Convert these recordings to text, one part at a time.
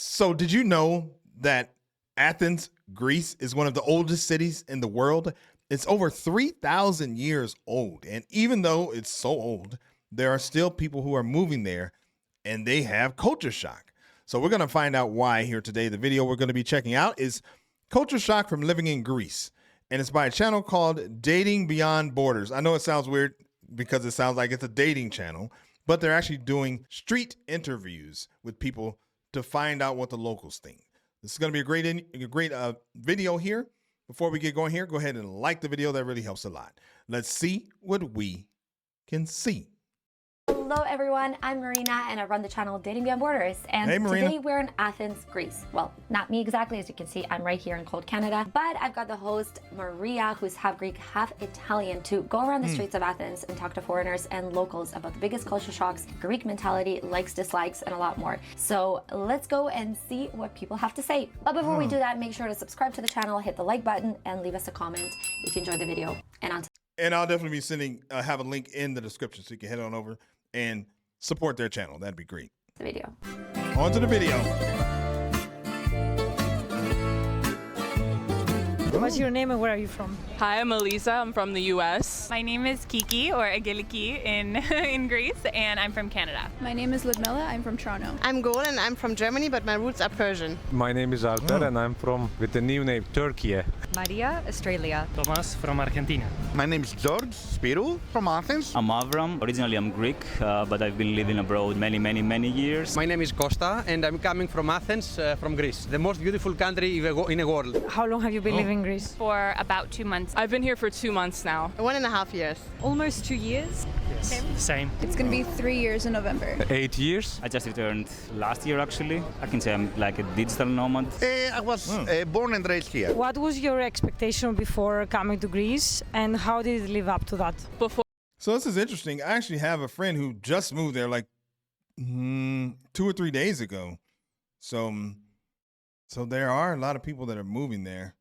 So did you know that Athens, Greece is one of the oldest cities in the world? It's over 3,000 years old. And even though it's so old, there are still people who are moving there and they have culture shock. So we're going to find out why here today. The video we're going to be checking out is Culture Shock from Living in Greece. And it's by a channel called Dating Beyond Borders. I know it sounds weird because it sounds like it's a dating channel, but they're actually doing street interviews with people to find out what the locals think. This is going to be a great video here. Before we get going here, go ahead and like the video. That really helps a lot. Let's see what we can see. Hello everyone, I'm Marina and I run the channel Dating Beyond Borders. And hey, today we're in Athens, Greece. Well, not me exactly, as you can see, I'm right here in cold Canada. But I've got the host, Maria, who's half Greek, half Italian, to go around the streets of Athens and talk to foreigners and locals about the biggest culture shocks, Greek mentality, likes, dislikes, and a lot more. So let's go and see what people have to say. But before we do that, make sure to subscribe to the channel, hit the like button, and leave us a comment if you enjoyed the video. And I'll definitely be sending, have a link in the description so you can head on over and support their channel. That'd be great. The video. On to the video. What's your name and where are you from? Hi, I'm Elisa. I'm from the U.S. My name is Kiki, or Agiliki in Greece, and I'm from Canada. My name is Ludmila. I'm from Toronto. I'm Gol and I'm from Germany, but my roots are Persian. My name is Alper and I'm from, with the new name, Turkey. Maria, Australia. Thomas from Argentina. My name is George Spirou from Athens. I'm Avram. Originally I'm Greek, but I've been living abroad many years. My name is Costa and I'm coming from Athens, from Greece, the most beautiful country in the world. How long have you been living in Greece? For about 2 months. I've been here for 2 months now. 1.5 years. Almost 2 years. Yes, same. It's going to be 3 years in November. 8 years. I just returned last year actually. I can say I'm like a digital nomad. I was born and raised here. What was your expectation before coming to Greece and how did it live up to that? So this is interesting. I actually have a friend who just moved there like 2 or 3 days ago. So there are a lot of people that are moving there.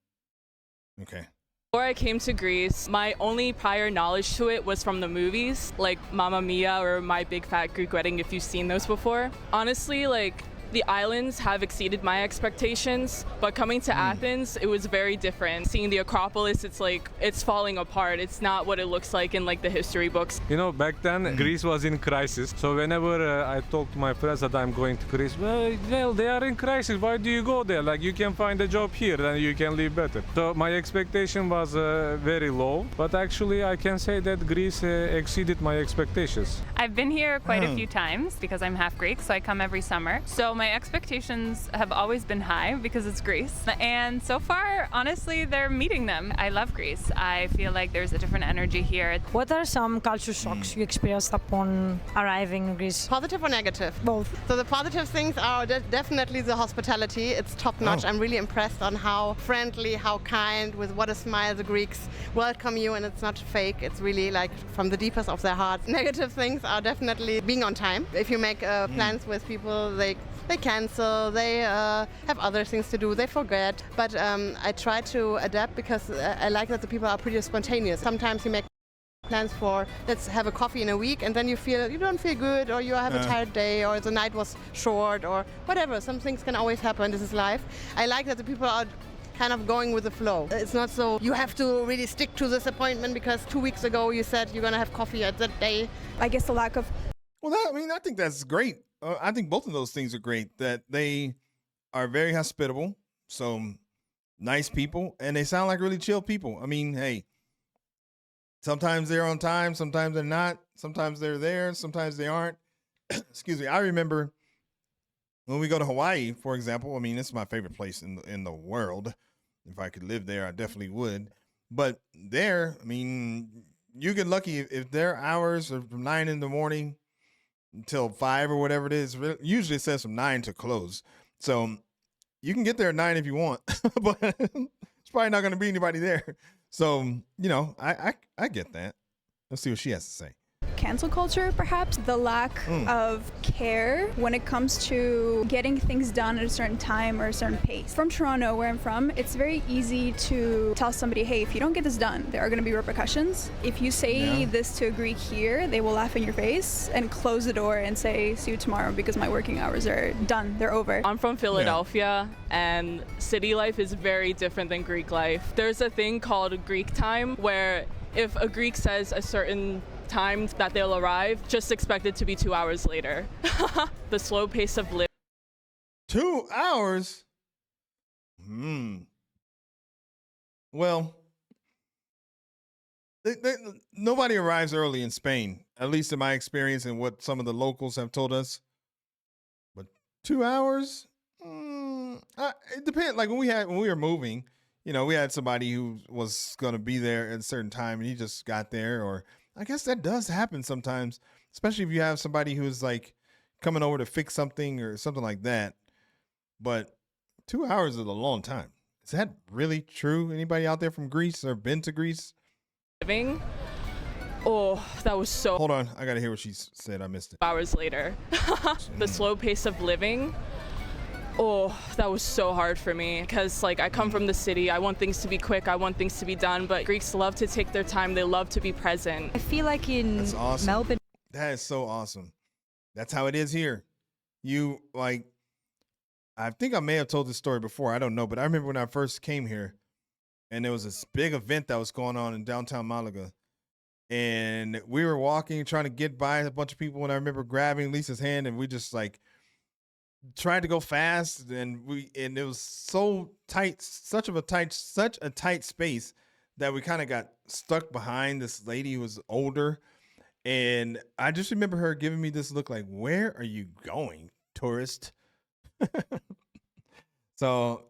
Okay. Before I came to Greece, my only prior knowledge to it was from the movies, like Mamma Mia or My Big Fat Greek Wedding, if you've seen those before. Honestly, like, the islands have exceeded my expectations, but coming to Athens, it was very different. Seeing the Acropolis, it's like, it's falling apart. It's not what it looks like in like the history books. You know, back then Greece was in crisis. So whenever I talk to my friends that I'm going to Greece, well, they are in crisis. Why do you go there? Like, you can find a job here and you can live better. So my expectation was very low, but actually I can say that Greece exceeded my expectations. I've been here quite a few times because I'm half Greek, so I come every summer. So my expectations have always been high because it's Greece. And so far, honestly, they're meeting them. I love Greece. I feel like there's a different energy here. What are some culture shocks you experienced upon arriving in Greece? Positive or negative? Both. So the positive things are definitely the hospitality. It's top notch. I'm really impressed on how friendly, how kind, with what a smile the Greeks welcome you, and it's not fake. It's really like from the deepest of their hearts. Negative things are definitely being on time. If you make plans with people, they cancel, they have other things to do, they forget. But I try to adapt because I like that the people are pretty spontaneous. Sometimes you make plans for, let's have a coffee in a week, and then you don't feel good, or you have a tired day, or the night was short, or whatever. Some things can always happen. This is life. I like that the people are kind of going with the flow. It's not so you have to really stick to this appointment because 2 weeks ago you said you're going to have coffee at that day. I guess the lack of... Well, I think that's great. I think both of those things are great, that they are very hospitable, so nice people, and they sound like really chill people. I mean, hey, sometimes they're on time, sometimes they're not, sometimes they're there, sometimes they aren't. Excuse me. I remember when we go to Hawaii, for example. I mean, it's my favorite place in the world. If I could live there, I definitely would. But there, I mean, you get lucky if their hours are from 9 in the morning until 5 or whatever it is. Usually it says from 9 to close. So you can get there at 9 if you want, but it's probably not going to be anybody there. So, you know, I get that. Let's see what she has to say. Cancel culture, perhaps, the lack of care when it comes to getting things done at a certain time or a certain pace. From Toronto, where I'm from, it's very easy to tell somebody, hey, if you don't get this done, there are going to be repercussions. If you say this to a Greek here, they will laugh in your face and close the door and say, see you tomorrow because my working hours are done, they're over. I'm from Philadelphia, and city life is very different than Greek life. There's a thing called Greek time where if a Greek says a certain time that they'll arrive, just expect it to be 2 hours later. The slow pace of living. 2 hours? Well, nobody arrives early in Spain, at least in my experience and what some of the locals have told us. But 2 hours? It depends. Like when we were moving, you know, we had somebody who was going to be there at a certain time and he just got there. Or I guess that does happen sometimes, especially if you have somebody who's like coming over to fix something or something like that. But 2 hours is a long time. Is that really true? Anybody out there from Greece or been to Greece? Oh, that was so. Hold on. I got to hear what she said. I missed it. Hours later. The slow pace of living. Oh, that was so hard for me because like I come from the city. I want things to be quick. I want things to be done. But Greeks love to take their time. They love to be present. I feel like in That's awesome. Melbourne. That is so awesome. That's how it is here. You like, I think I may have told this story before. I don't know. But I remember when I first came here and there was this big event that was going on in downtown Malaga. And we were walking, trying to get by a bunch of people. And I remember grabbing Lisa's hand and we just like tried to go fast. And it was so tight, such a tight space that we kind of got stuck behind this lady who was older. And I just remember her giving me this look like, where are you going, tourist? So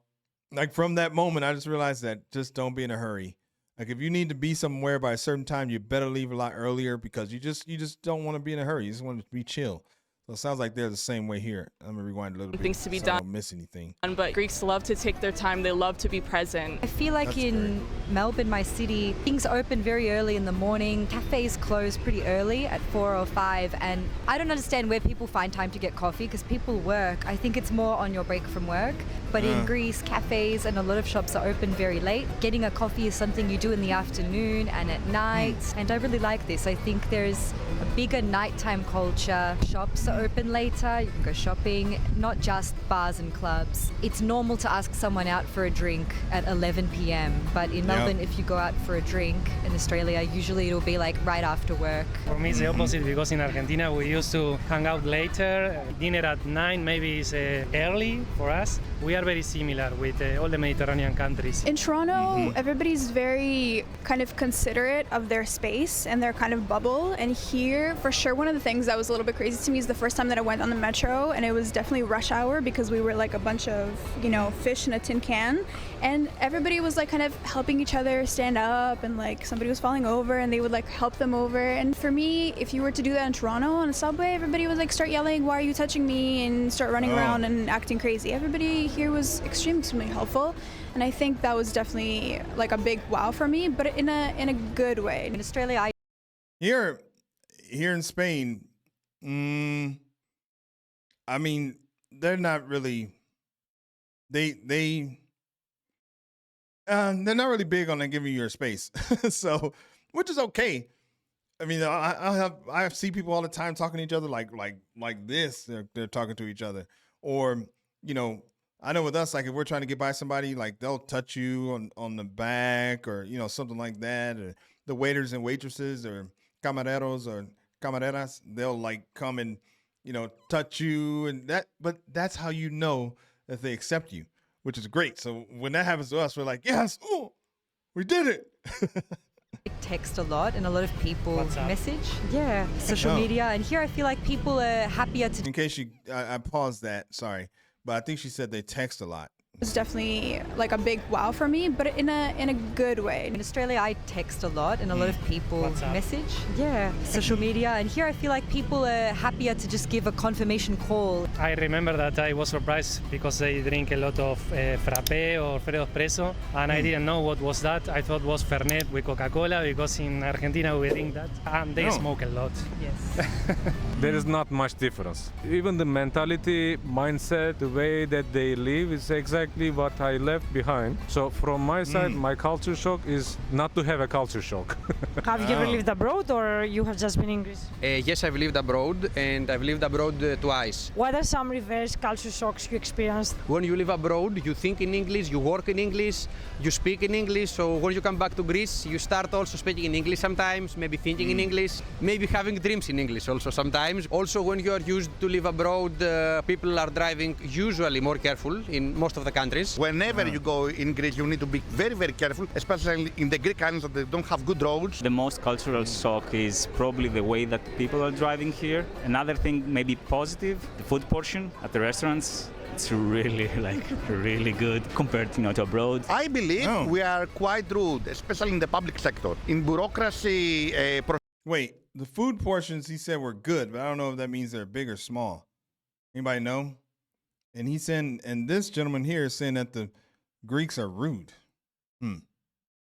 like from that moment, I just realized that just don't be in a hurry. Like if you need to be somewhere by a certain time, you better leave a lot earlier because you just don't want to be in a hurry. You just want to be chill. So it sounds like they're the same way here. I'm gonna rewind a little bit. Things to be so done. I don't miss anything. But Greeks love to take their time. They love to be present. I feel like in Melbourne, my city, things open very early in the morning. Cafes close pretty early at 4 or 5. And I don't understand where people find time to get coffee because people work. I think it's more on your break from work. But in Greece, cafes and a lot of shops are open very late. Getting a coffee is something you do in the afternoon and at night. And I really like this. I think there's a bigger nighttime culture. Shops are open later. You can go shopping, not just bars and clubs. It's normal to ask someone out for a drink at 11 p.m. But in Melbourne, if you go out for a drink in Australia, usually it'll be like right after work. For me, it's the opposite because in Argentina, we used to hang out later. Dinner at 9 maybe is early for us. We are very similar with all the Mediterranean countries. In Toronto, everybody's very kind of considerate of their space and their kind of bubble. And here, for sure, one of the things that was a little bit crazy to me is the first time that I went on the metro, and it was definitely rush hour because we were like a bunch of, fish in a tin can. And everybody was like kind of helping each other stand up, and like somebody was falling over and they would like help them over. And for me, if you were to do that in Toronto on a subway, everybody would like start yelling, why are you touching me? And start running around and acting crazy. Everybody here was extremely helpful. And I think that was definitely like a big wow for me, but in a good way. In Australia, Here in Spain, I mean, they're not really, they're not really big on giving you your space. So, which is okay. I mean, I see people all the time talking to each other like this. They're talking to each other, or I know with us, like if we're trying to get by somebody, like they'll touch you on the back or something like that. Or the waiters and waitresses or camareros or camareras, they'll like come and touch you and that. But that's how you know that they accept you, which is great. So when that happens to us, we're like, yes, oh, we did it. text a lot and a lot of people message. Yeah, social media. And here I feel like people are happier to... In case I paused that, sorry. But I think she said they text a lot. was definitely like a big wow for me, but in a good way. In Australia, I text a lot, and a lot of people WhatsApp. message. Yeah, social media. And here, I feel like people are happier to just give a confirmation call. I remember that I was surprised because they drink a lot of frappe or Fredo espresso, and I didn't know what was that. I thought it was Fernet with Coca-Cola because in Argentina we drink that, and they smoke a lot. Yes. There is not much difference. Even the mentality, mindset, the way that they live is exactly what I left behind. So from my side, my culture shock is not to have a culture shock. Have you ever lived abroad, or you have just been in Greece? Yes, I've lived abroad, and I've lived abroad twice. What are some reverse culture shocks you experienced? When you live abroad, you think in English, you work in English, you speak in English. So when you come back to Greece, you start also speaking in English sometimes, maybe thinking in English, maybe having dreams in English also sometimes. Also, when you are used to live abroad, people are driving usually more careful in most of the countries. Whenever you go in Greece, you need to be very, very careful, especially in the Greek islands that they don't have good roads. The most cultural shock is probably the way that people are driving here. Another thing, maybe positive, the food portion at the restaurants. It's really, really good compared, to abroad. I believe we are quite rude, especially in the public sector. In bureaucracy, Wait, the food portions he said were good, but I don't know if that means they're big or small. Anybody know? And he's saying, and this gentleman here is saying that the Greeks are rude.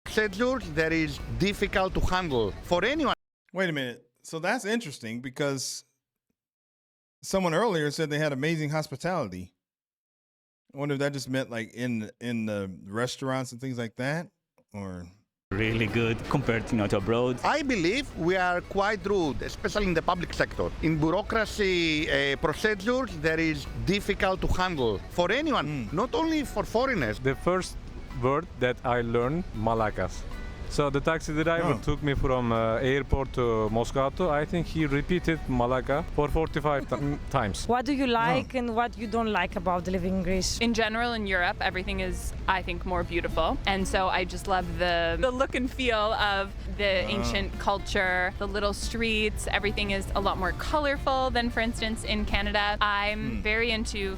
procedures that is difficult to handle for anyone. Wait a minute. So that's interesting because someone earlier said they had amazing hospitality. I wonder if that just meant like in the restaurants and things like that, or really good compared, to abroad. I believe we are quite rude, especially in the public sector. In bureaucracy procedures that is difficult to handle for anyone, not only for foreigners. The first word that I learned, Malakas. So the taxi driver took me from airport to Moscato. I think he repeated Malaka for 45 times. What do you like and what you don't like about living in Greece? In general, in Europe, everything is, I think, more beautiful. And so I just love the look and feel of the ancient culture, the little streets. Everything is a lot more colorful than, for instance, in Canada. I'm very into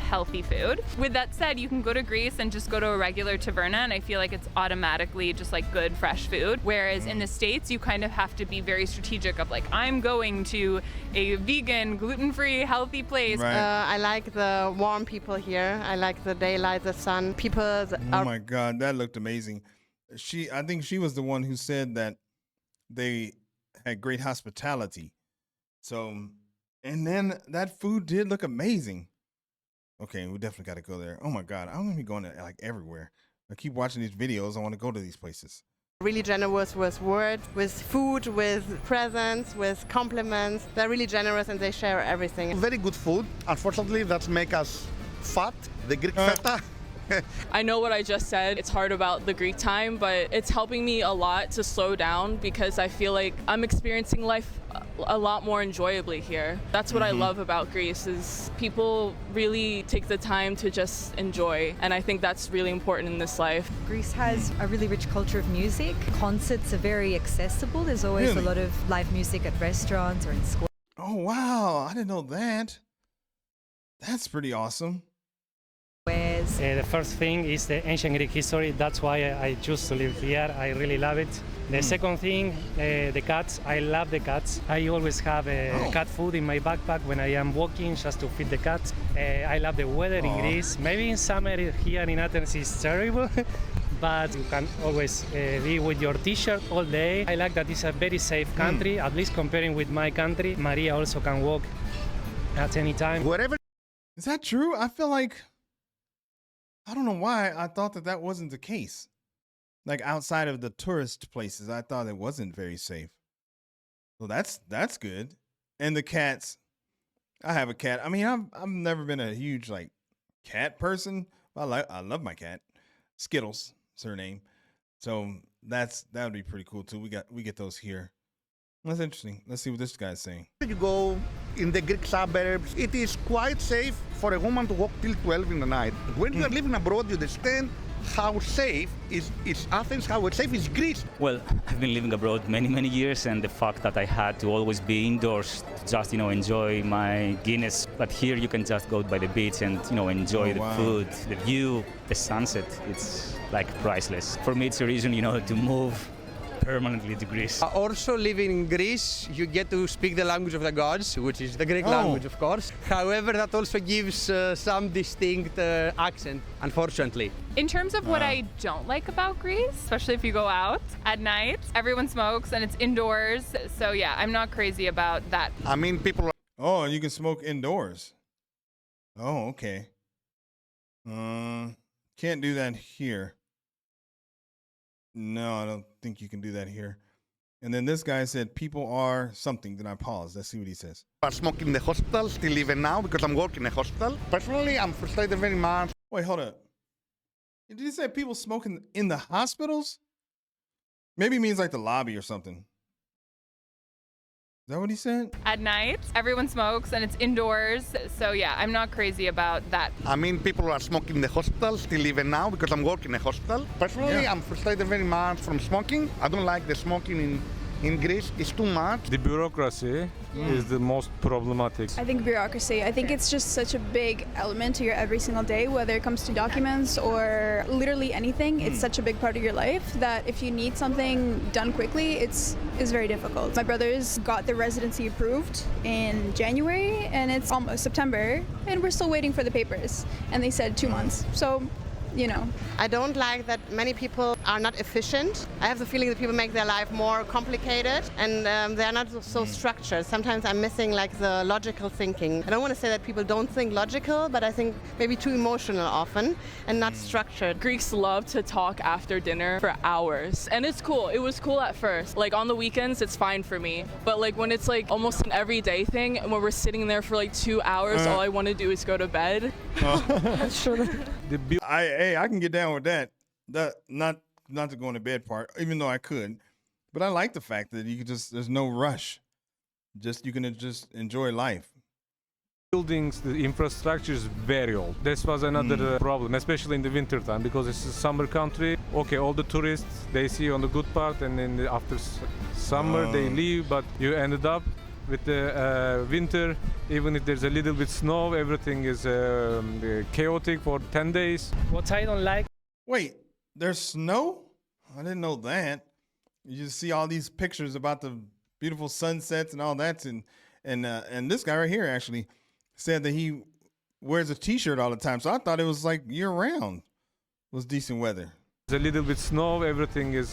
healthy food. With that said, you can go to Greece and just go to a regular taverna, and I feel like it's automatically just like good, fresh food. Whereas in the States, you kind of have to be very strategic of like, I'm going to a vegan, gluten-free, healthy place. Right. I like the warm people here. I like the daylight, the sun. People oh my God, that looked amazing. I think she was the one who said that they had great hospitality. So, and then that food did look amazing. Okay, we definitely got to go there. Oh my God, I'm gonna be going to like everywhere. I keep watching these videos. I want to go to these places. really generous with words, with food, with presents, with compliments. They're really generous and they share everything. Very good food. Unfortunately, that make us fat. The Greek feta. I know what I just said. It's hard about the Greek time, but it's helping me a lot to slow down because I feel like I'm experiencing life a lot more enjoyably here. That's what I love about Greece is people really take the time to just enjoy, and I think that's really important in this life. Greece has a really rich culture of music. Concerts are very accessible. There's always a lot of live music at restaurants or in schools. Oh wow, I didn't know that. That's pretty awesome. The first thing is the ancient Greek history. That's why I choose to live here. I really love it. The second thing, the cats. I love the cats. I always have cat food in my backpack when I am walking just to feed the cats. I love the weather in Greece. Maybe in summer here in Athens is terrible. But you can always be with your t-shirt all day. I like that it's a very safe country, at least comparing with my country. Maria also can walk at any time. Wherever. Is that true? I feel like, I don't know why I thought that wasn't the case. Like outside of the tourist places, I thought it wasn't very safe. So that's good. And the cats, I have a cat. I mean, I've never been a huge like cat person. I love my cat. Skittles, is her name. So that would be pretty cool too. We get those here. That's interesting. Let's see what this guy's saying. You go in the Greek suburbs, it is quite safe for a woman to walk till 12 in the night. When you are living abroad, you understand how safe is Athens, how safe is Greece? Well, I've been living abroad many years, and the fact that I had to always be indoors to just, enjoy my Guinness. But here you can just go by the beach and, enjoy the food, the view, the sunset. It's like priceless. For me, it's a reason, to move permanently to Greece. Also living in Greece, you get to speak the language of the gods, which is the Greek language, of course. However, that also gives some distinct accent, unfortunately. In terms of what I don't like about Greece, especially if you go out at night, everyone smokes and it's indoors. So yeah, I'm not crazy about that. I mean, people... Oh, you can smoke indoors. Oh, okay. Can't do that here. No, I don't think you can do that here. And then this guy said people are something. Then I pause. Let's see what he says. I smoke in the hospital still even now because I'm working in a hospital. Personally, I'm frustrated very much. Wait, hold up. Did he say people smoking in the hospitals? Maybe it means like the lobby or something. Is that what he said? At night, everyone smokes and it's indoors. So yeah, I'm not crazy about that. I mean, people are smoking in the hospital still even now because I'm working in a hospital. Personally, I'm frustrated very much from smoking. I don't like the smoking in Greece. It's too much. The bureaucracy is the most problematic. I think bureaucracy. I think it's just such a big element to your every single day, whether it comes to documents or literally anything. It's such a big part of your life that if you need something done quickly, it's very difficult. My brother's got the residency approved in January and it's almost September and we're still waiting for the papers. And they said 2 months. So, I don't like that many people are not efficient. I have the feeling that people make their life more complicated and they're not so structured. Sometimes I'm missing like the logical thinking. I don't want to say that people don't think logical, but I think maybe too emotional often and not structured. Greeks love to talk after dinner for hours, and it's cool. It was cool at first. Like on the weekends, it's fine for me. But like when it's like almost an everyday thing, and when we're sitting there for like 2 hours, all I want to do is go to bed. I can get down with that. Not to go in the bed part, even though I could. But I like the fact that you can there's no rush. You can just enjoy life. Buildings, the infrastructure is very old. This was another problem, especially in the winter time, because it's a summer country. Okay, all the tourists, they see on the good part, and then after summer they leave, but you ended up with the winter, even if there's a little bit snow, everything is chaotic for 10 days. What I don't like... Wait, there's snow? I didn't know that. You just see all these pictures about the beautiful sunsets and all that, and this guy right here actually said that he wears a t-shirt all the time, so I thought it was like year-round. It was decent weather. There's a little bit snow, everything is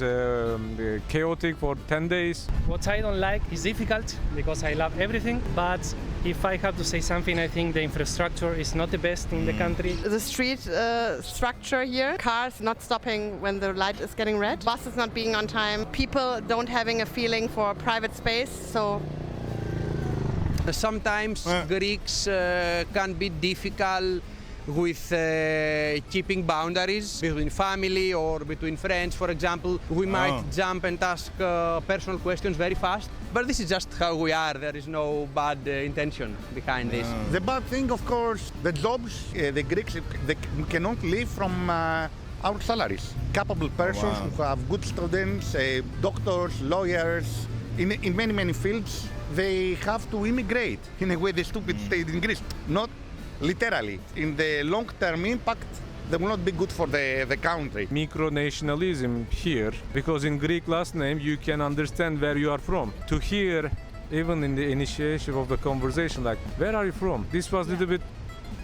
chaotic for 10 days. What I don't like is difficult because I love everything, but if I have to say something, I think the infrastructure is not the best in the country. The street structure here, cars not stopping when the light is getting red, buses not being on time, people don't having a feeling for private space, so... Sometimes Greeks can be difficult with keeping boundaries between family or between friends, for example. We might jump and ask personal questions very fast, but this is just how we are. There is no bad intention behind this. The bad thing, of course, the jobs, the Greeks, they cannot live from our salaries. Capable persons who have good students, doctors, lawyers, in many fields, they have to immigrate in a way the stupid state in Greece. Not literally. In the long-term impact, they will not be good for the country. Micronationalism here, because in Greek last name you can understand where you are from. To hear, even in the initiation of the conversation, like, where are you from? This was a little bit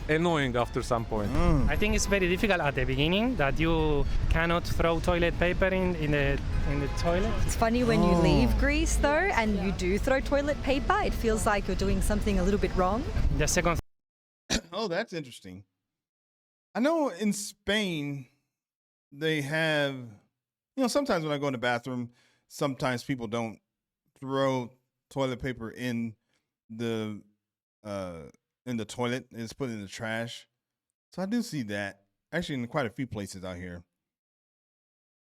annoying after some point. I think it's very difficult at the beginning that you cannot throw toilet paper in the toilet. It's funny when you leave Greece though and you do throw toilet paper, it feels like you're doing something a little bit wrong. The second Oh, that's interesting. I know in Spain they have, sometimes when I go in the bathroom, sometimes people don't throw toilet paper in the toilet. It's put in the trash. So I do see that actually in quite a few places out here.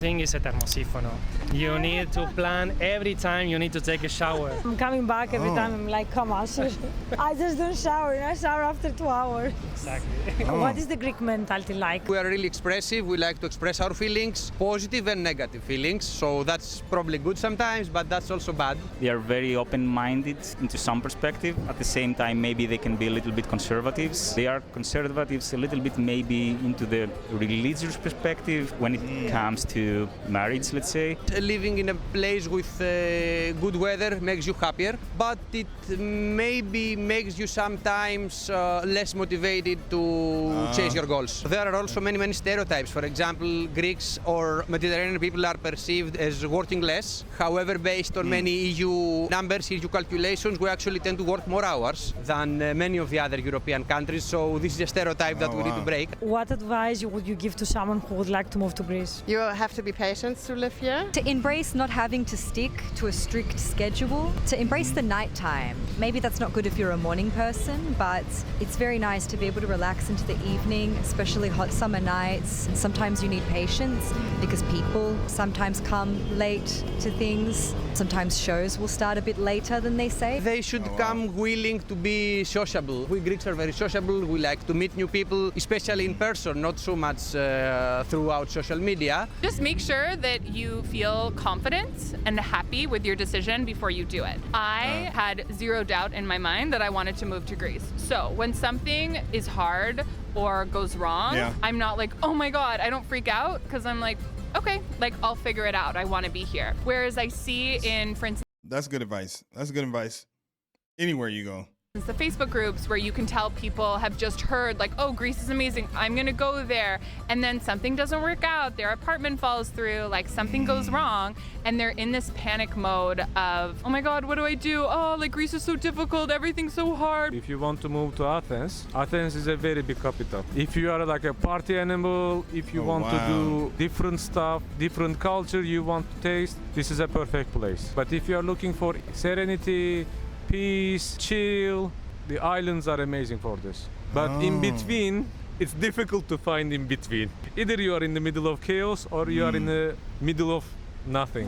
thing is a termosifono. You need to plan every time you need to take a shower. I'm coming back every time. I'm like, come on. I just don't shower. I shower after 2 hours. Exactly. What is the Greek mentality like? We are really expressive. We like to express our feelings, positive and negative feelings. So that's probably good sometimes, but that's also bad. They are very open-minded into some perspective. At the same time, maybe they can be a little bit conservatives. They are conservatives a little bit maybe into the religious perspective when it comes to marriage, let's say. Living in a place with good weather makes you happier, but it maybe makes you sometimes less motivated to chase your goals. There are also many stereotypes. For example, Greeks or Mediterranean people are perceived as working less. However, based on many EU numbers, EU calculations, we actually tend to work more hours than many of the other European countries. So this is a stereotype that we need to break. What advice would you give to someone who would like to move to Greece? You have to be patient to live here. To embrace not having to stick to a strict schedule, to embrace the nighttime. Maybe that's not good if you're a morning person, but it's very nice to be able to relax into the evening, especially hot summer nights. Sometimes you need patience because people sometimes come late to things. Sometimes shows will start a bit later than they say. They should come willing to be sociable. We Greeks are very sociable. We like to meet new people, especially in person, not so much throughout social media. Just make sure that you feel confident and happy with your decision before you do it. I had zero doubt in my mind that I wanted to move to Greece. So when something is hard or goes wrong, I'm not like, oh my God, I don't freak out because I'm like, okay, like I'll figure it out. I want to be here. Whereas I see in, for instance, That's good advice. That's good advice. Anywhere you go. the Facebook groups where you can tell people have just heard like, oh, Greece is amazing, I'm gonna go there, and then something doesn't work out, their apartment falls through, like something goes wrong, and they're in this panic mode of, oh my God, what do I do? Oh, like Greece is so difficult, everything's so hard. If you want to move to Athens, Athens is a very big capital. If you are like a party animal, if you want to do different stuff, different culture you want to taste, this is a perfect place. But if you are looking for serenity, peace, chill, the islands are amazing for this. But in between, it's difficult to find in between. Either you are in the middle of chaos or you are in the middle of nothing.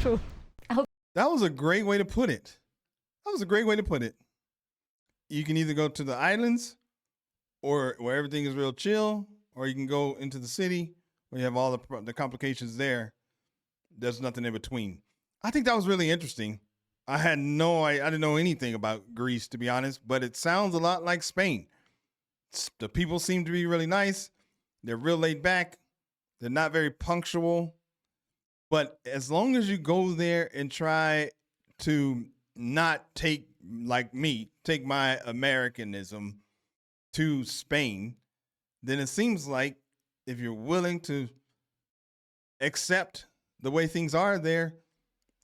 True. That was a great way to put it. That was a great way to put it. You can either go to the islands or where everything is real chill, or you can go into the city where you have all the complications there. There's nothing in between. I think that was really interesting. I didn't know anything about Greece, to be honest, but it sounds a lot like Spain. The people seem to be really nice. They're real laid back. They're not very punctual. But as long as you go there and try to not take, like me, take my Americanism to Spain, then it seems like if you're willing to accept the way things are there,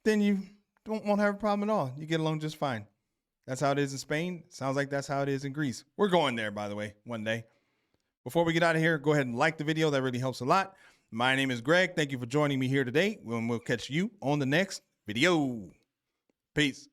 then you won't have a problem at all. You get along just fine. That's how it is in Spain. Sounds like that's how it is in Greece. We're going there, by the way, one day. Before we get out of here, go ahead and like the video. That really helps a lot. My name is Greg. Thank you for joining me here today. We'll catch you on the next video. Peace.